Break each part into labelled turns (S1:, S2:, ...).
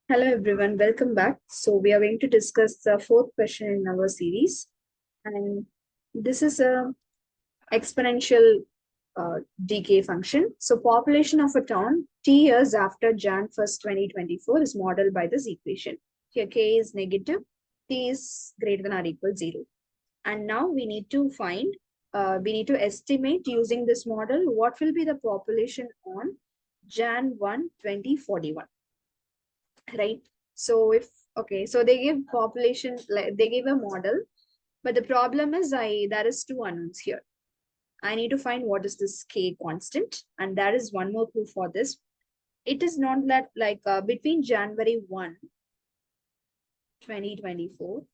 S1: Hello everyone, welcome back. So we are going to discuss the fourth question in our series, and this is a exponential decay function. So population of a town T years after Jan 1st, 2024 is modeled by this equation. Here K is negative, T is greater than or equal 0. And now we need to estimate using this model what will be the population on Jan 1, 2041. Right? So if okay, so they give population, like they give a model, but the problem is there is two unknowns here. I need to find what is this K constant, and that is one more clue for this. It is not that like between January 1, 2024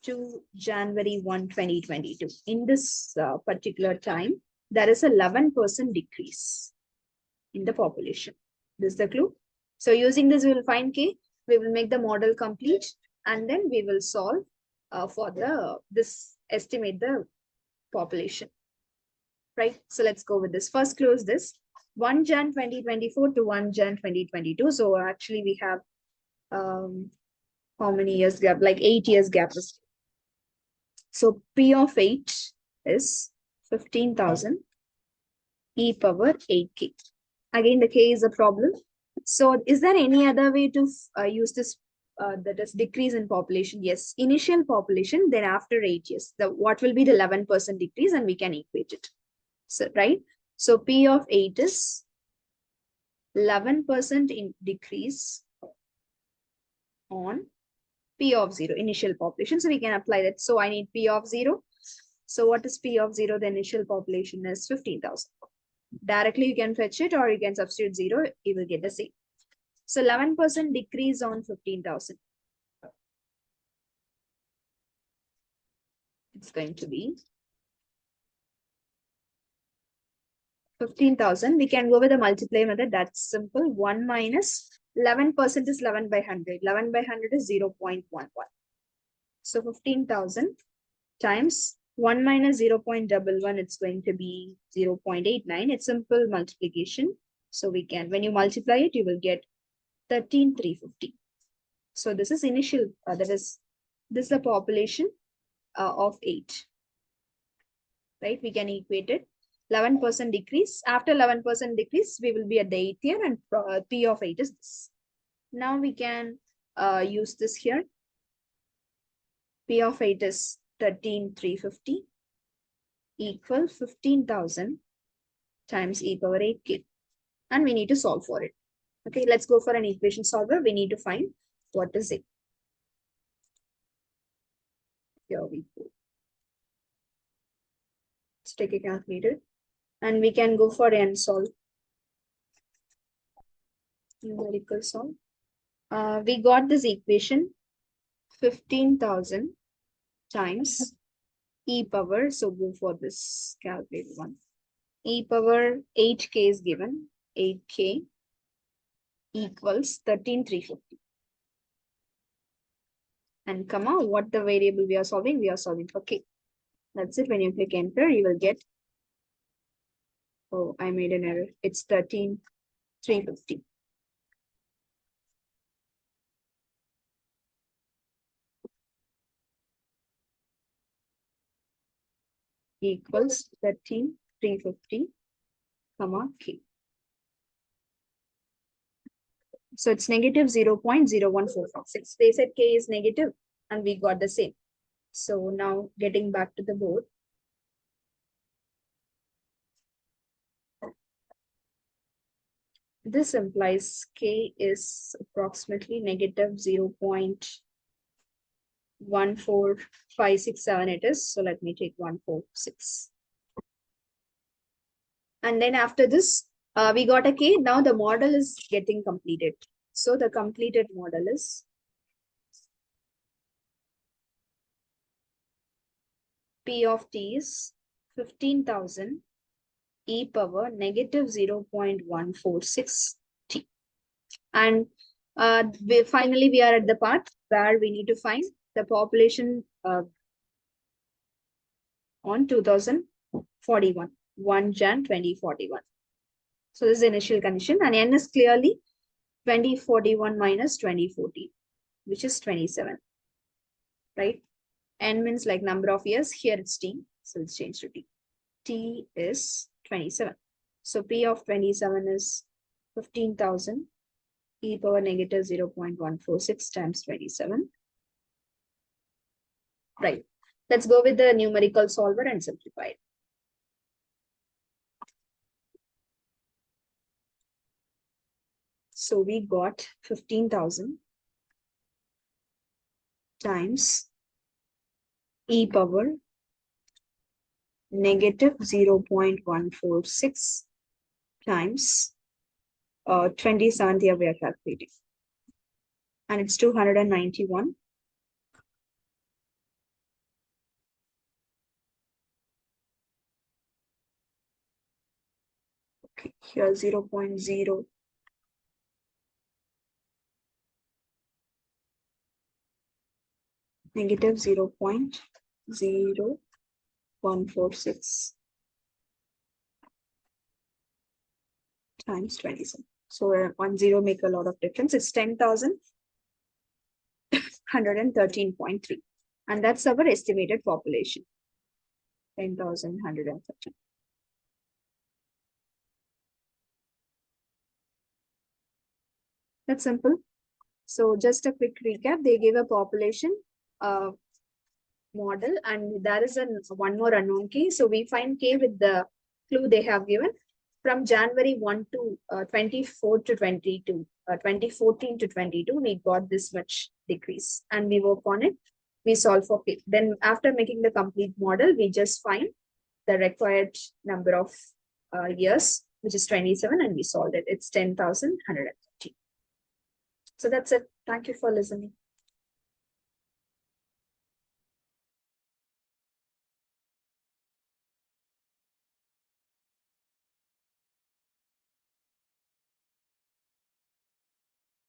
S1: to January 1, 2022. In this particular time, there is a 11% decrease in the population. This is the clue. So using this, we will find K. We will make the model complete, and then we will solve for estimate the population. Right? So let's go with this. First, close this. 1 Jan 2024 to 1 Jan 2022. So actually, we have how many years gap? Like 8 years gap. So P of 8 is 15,000 e power 8K. Again, the K is a problem. So is there any other way to use this that is decrease in population? Yes, initial population, then after 8 years, what will be the 11% decrease, and we can equate it. So, right? So P of 8 is 11% in decrease on P of 0, initial population. So we can apply that. So I need P of 0. So what is P of 0? The initial population is 15,000. Directly you can fetch it, or you can substitute 0, you will get the same. So 11% decrease on 15,000. It's going to be 15,000. We can go with the multiply method. That's simple. 1 minus 11% is 11 by 100. 11 by 100 is 0.11. So 15,000 times 1 minus 0.11, it's going to be 0.89. It's simple multiplication. So we can, when you multiply it, you will get 13,350. So this is initial, this is the population of 8. Right? We can equate it. 11% decrease. After 11% decrease, we will be at the 8th year, and P of 8 is this. Now we can use this here. P of 8 is 13,350 equal 15,000 times e power 8K. And we need to solve for it. Okay, let's go for an equation solver. We need to find what is it. Here we go. Let's take a calculator. And we can go for n solve. Numerical solve. We got this equation 15,000 times e power. So go for this calculator one. E power 8K is given. 8K equals 13,350. And comma, what the variable we are solving? We are solving for K. That's it. When you click enter, you will get, oh, I made an error. It's 13,350. Equals 13,350, comma, K. So it's negative 0.01446. They said K is negative, and we got the same. So now getting back to the board. This implies K is approximately negative 0.14567 it is. So let me take 146. And then after this, we got a K. Now the model is getting completed. So the completed model is P of T is 15,000 e power negative 0.146 T. And finally, we are at the part where we need to find the population on 2041, 1 Jan 2041. So this is the initial condition, and N is clearly 2041 minus 2040, which is 27, right? N means like number of years. Here it's T, so let's change to T. T is 27. So P of 27 is 15,000 e power negative 0.146 times 27. Right. Let's go with the numerical solver and simplify it. So we got 15,000 times e power negative 0.146 times 27 here we are calculating. And it's 291. Okay, here 0.0. Negative 0.0146 times 27. So 1 0 make a lot of difference. It's 10,113.3. And that's our estimated population. 10,113. That's simple. So just a quick recap. They gave a population model, and there is one more unknown k. So we find k with the clue they have given. From January 1 to 24 to 22, 2014 to 22, we got this much decrease and we work on it. We solve for k. Then after making the complete model, we just find the required number of years, which is 27, and we solved it. It's 10,130. So that's it. Thank you for listening.